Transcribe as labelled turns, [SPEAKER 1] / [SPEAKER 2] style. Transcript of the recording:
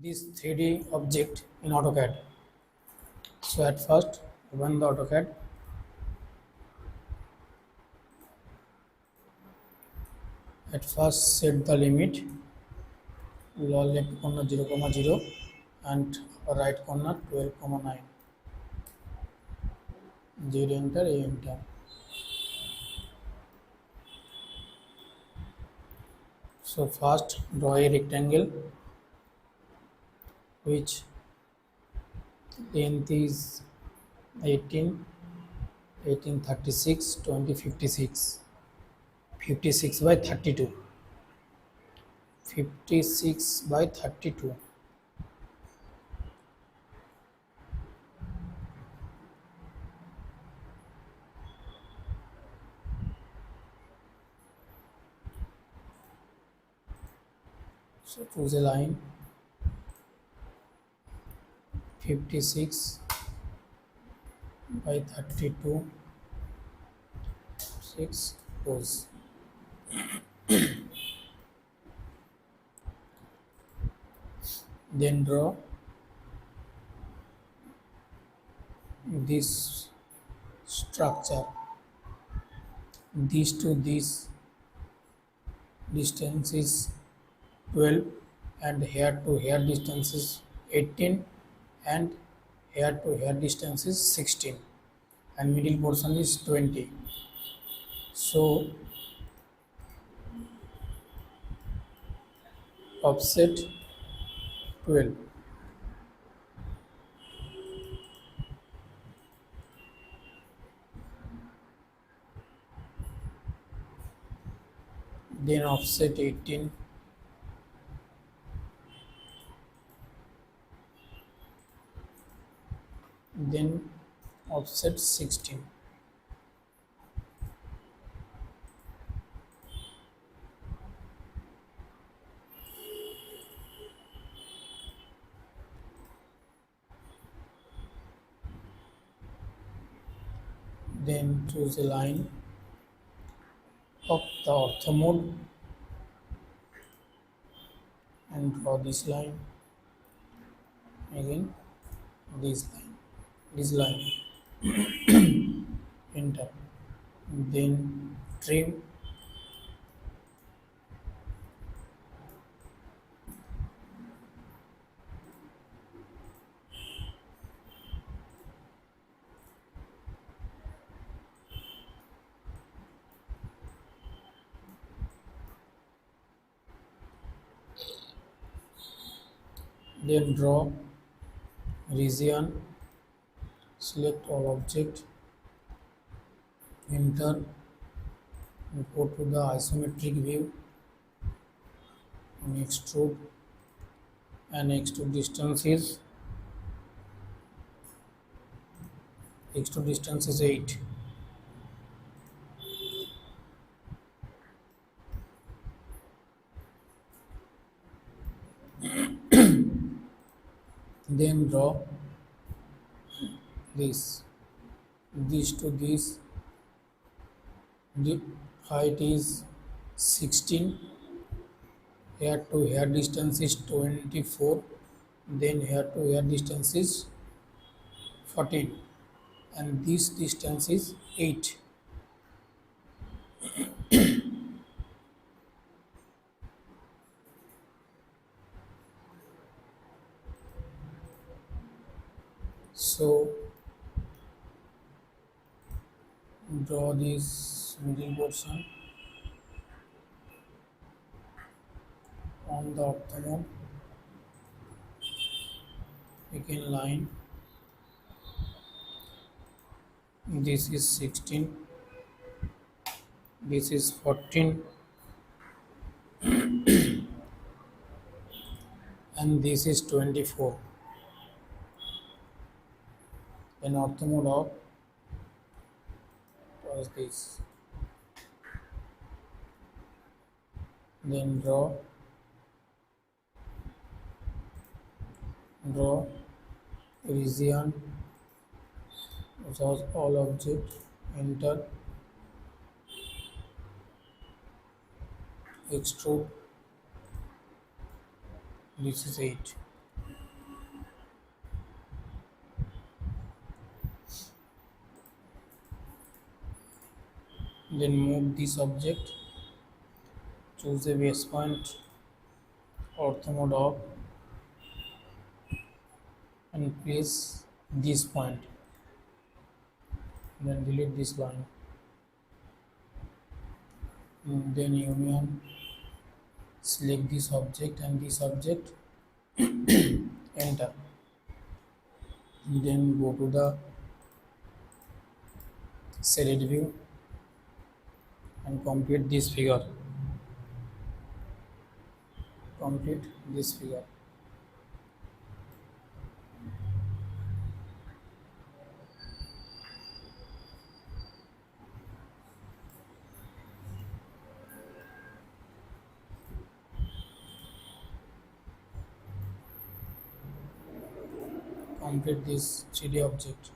[SPEAKER 1] this 3D object in AutoCAD. So at first open the AutoCAD. At first set the limit, left corner 0, 0 and right corner 12,9. 0 enter, A enter. So first draw a rectangle which length is 18, 36, 20, 56. 56 by 32. 56 by 32. So choose a line 56 by 32, 6 goes. Then draw this structure. This to this distance is 12 and here to here distance is 18 and here to here distance is 16 and middle portion is 20. So offset 12. Then offset 18. Then offset 16. Then choose a line of the ortho mode and draw this line, again this line, enter. Then trim, then draw region, select all object, enter, and go to the isometric view and extrude, and extrude distance is 8. Then draw this to this, the height is 16, here to here distance is 24, then here to here distance is 14 and this distance is 8. So draw this middle portion on the ortho, again line, this is 16, this is 14 and this is 24. Then ortho mode off, was this. Then draw region, choose all object, enter, extrude, this is 8. Then move this object, choose a base point, ortho mode off, and place this point. Then delete this line. And then union, select this object and this object, enter. Then go to the shaded view and complete this figure. Complete this figure. Complete this 3D object.